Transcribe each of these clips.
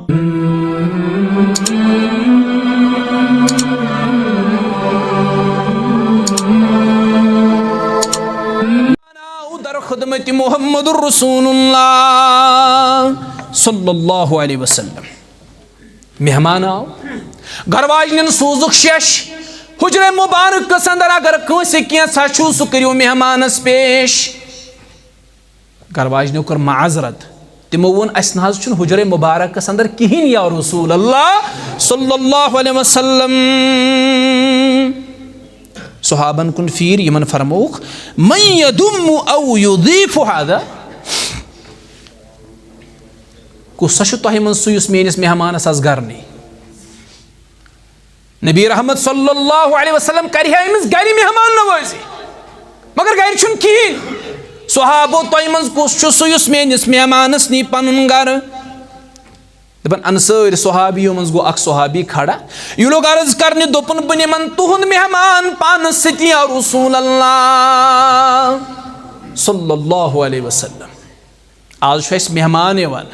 दर खुदमत मोहम्मदुर रसूलुल्लाह सल्लल्लाहु अलैहि वसल्लम। मेहमान आओ, घर वाजन सूजुक शेष हुजरे मुबारक अंदर अगर कंसे कैसा सह करो मेहमानस पेश। घर वाजनो कर माजरत, तिमो वोन अस न हुजरे मुबारक अंदर कहीं या रसूल अल्लाह सल्लल्लाहु अलैहि वसल्लम। सहाबन कुन फीर यमन फरमोख मन यदुम औ युदीफु हादा, कुछ तह मन सह मेनिस मेहमानस आज घर नहीं। नबी रहमत सल्लल्लाहु अलैहि वसल्लम कर अमिस गर मेहमान नवाजी, मगर गर कहीं। सहाबो तह मन कुछ सह मेनिस मेहमानस नी पन गर। दपन अंसार सहाबियों मज गो अख सहाबी खड़ा, यह लोग अर्ज करने दोपन बह निमन तुहुंद मेहमान पानस सती या रसूल अल्लाह सल्लल्लाहु अलैहि वसल्लम। आज मेहमान यवान,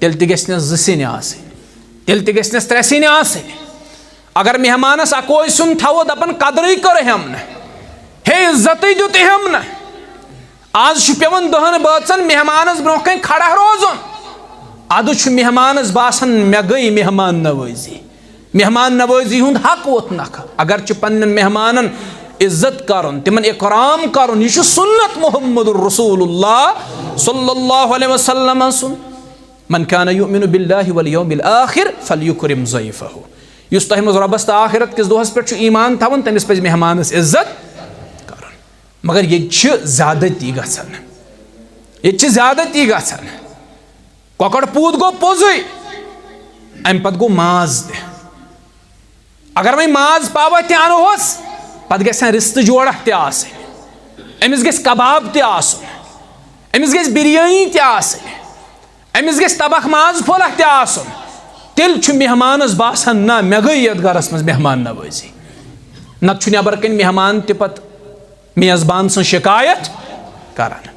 तेल तह गस ज़िन आसनि, तेल तह गस 3 सिन आसनि। अगर मेहमानस अकोय सुन थवो दपन कदर कर हम न, हे इज्जत दुत हम न। आज पेवन 10 बचन मेहमानस ब्रोह कन खड़ा रोजन। अद मेहमानस बासन मे गई मेहमान नवाजी। मेहमान नवाजी हुंद हक वोत नख। अगर पन्न मेहमानन इज्जत करन, तिमन इकराम करन, यह सुन्नत मुहम्मदुर रसूलुल्लाह सल्लल्लाहु अलैहि वसल्लम सुन। मन कान युमिनु बिल्लाहि वल यौमिल आखिर फलयुकरिम ज़यफ़हु। युस तह मज रबस तो आखिरत किस दोहस पे ईमान थवन, तमिस पे मेहमानस इज्जत करन। मगर ये ज्यादती गसन, ये ज्यादती गसन। ककड़ पूत गो पोज, अम पत गो माज त। अगर वह माज पावा तनोस पत ग रिस्त जोड़ा तमिस ग कबाब तमिस ग बिरयानी तमिस ग तबख माज फोला तेल मेहमानस बासान ना मे गई ये गरस मज मेहमान नवाजी। नत नबर कन मेहमान तत मेज़बान सं शिकायत करान।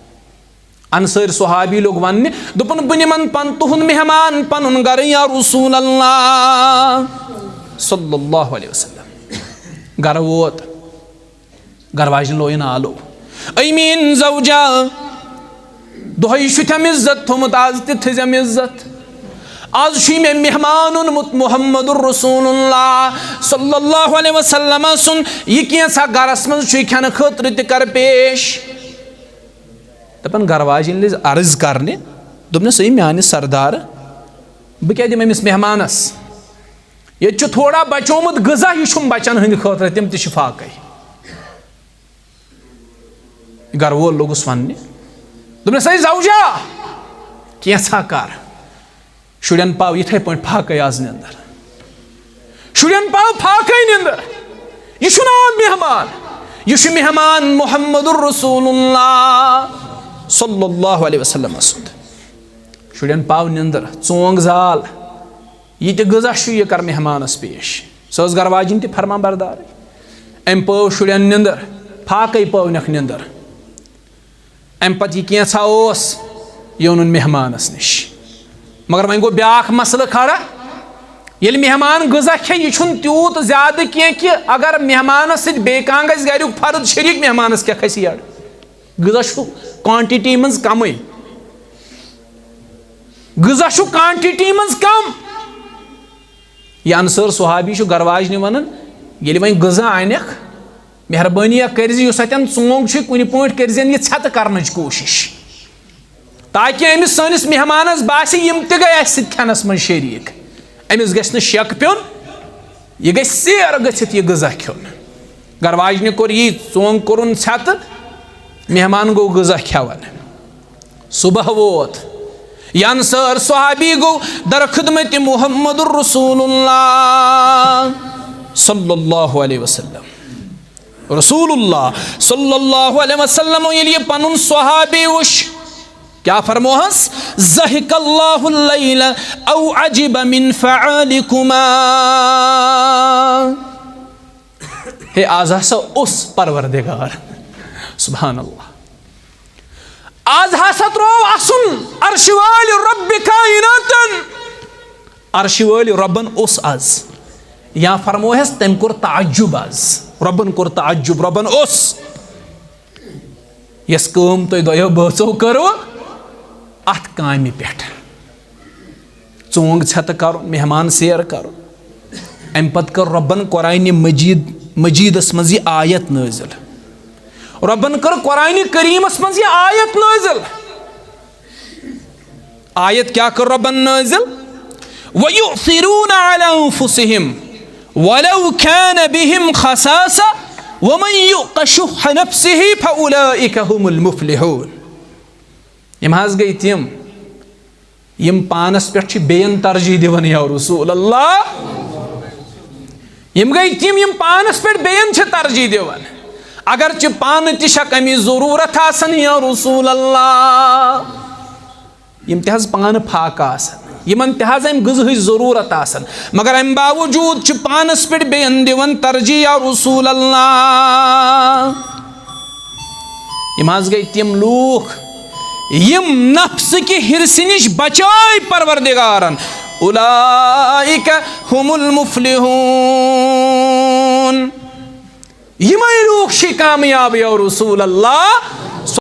अंसार सहाबी लोग वन दोपन बह निमन पन तुहुंद मेहमान पनुन गर या रसूल अल्लाह सल्लल्लाहु अलैहि वसल्लम। गर वोत, गर वाजन लोयन आलो, अमीन ज़ौजा दोहै थम इज्जत थोमुत, आज थम इज्जत। आज मे मेहमान ओनमुत मुहम्मदुर रसूलुल्लाह सल्लल्लाहु अलैहि वसल्लम सुन। यह कैसा गरस मज खेन खतर कर पेश। दपन घर वाजन लज अर्ज करने, दोपनस म्यान सरदार बह क्या दिम अमिस मेहमानस। ये थोड़ा बचोमुत गजा, यह बचन हंद खतर तम तह फाकै। घर वोल लोगुस वन, दोपनस ज़ौजा कैसा कर। शुरन पाव इथे पे फाकै आज नंदर, शुरन पाव फाकै नंदर। यह मेहमान, यह मेहमान मुहम्मदुर रसूलुल्लाह सल्लल्लाहु अलैहि वसल्लम सुंद। शुरन पाव नंदर, चोंग जाल, यह गजा यह कर मेहमानस पेश। सह घर वाजन तह फरमा बरदार। अम पव शुरन नंदर, फाकै पवनक नंदर। अम पत यह कैसा यह ओन मेहमानस निश। मगर वह गो ब्याख मसल खड़ा, ये मेहमान गजा खे यह तूत ज्यादा कह कि अगर मेहमानस सह गरुक फर्द शरीक मेहमानस क्या खस यड़। गजा क्वांटिटी मज कम, गजा क्वांटिटी मज कम। यह अंसार सहाबी घर वाजन वन, ये वह गजा अनख मेहरबानी कर चोंग कुन पे कर छत कर कोशिश, ताकि अमिस सनिस मेहमानस बासे यम त गए खेनस मन शरीक। अमिस गस शक प्योन, यह गई सेर गथित यह गजा खोन। घर वाजन कोर यह चोंग कोरुन छत, मेहमान गो गजा खेवन। सुबह वोत, यह अंसार सहाबी गो दर खिदमत मुहम्मदुर रसूलुल्लाह सल्लल्लाहु अलैहि वसल्लम। रसूलुल्लाह सल्लल्लाहु अलैहि वसल्लम ये पनुन सहाबी वुश क्या फरमोहस, ज़हिकल्लाहुल लैला औ अजिब मिन फ़अलिकुमा। हे आज हसा उस परवरदिगार, सुभान अल्लाह, आज हसा त्रो असुन अर्श वाल रब्बि कायनातन, अर्श वल रबन उस आज या फरमोहस तम कोर ताज्जुब आज रबन कोर ताज्जुब रबन उस यस कम तुम दोयो बचो करो अत कामि पे चोंग छत कर मेहमान सेर कर अम पत कर रबन कुरान मजीदस मज यह आयत नाजिल रबन कर कुरान करीमस मज यह आयत नाजिल आयत क्या कर रबन नाजिल वयुसिरून अला अंफुसिहिम वलौ कान बिहिम खसासा वमन युक़ शुह्ह नफ्सिहि फउलाइका हुमुल मुफ्लिहून यम हज गई तिम यम पानस पे बेन तरजीह दिवन या रसूल अल्लाह यम गई तिम यम पानस पे बेन तरजीह दिवन अगर च पान तिश अमी जरूरत आसन या रसूल अल्लाह यम तहज पान फाक आसन यमन तहज अम गज़ह जरूरत आसन मगर अम बावजूद च पानस पे बेन दिवन तरजीह या रसूल अल्लाह यम हज गई तिम लूख यम नफ्स के हिर्स निश बचाए परवरदिगारन उलाइका हुमुल मुफ्लिहून यमई लोग कामयाब या रसूल अल्लाह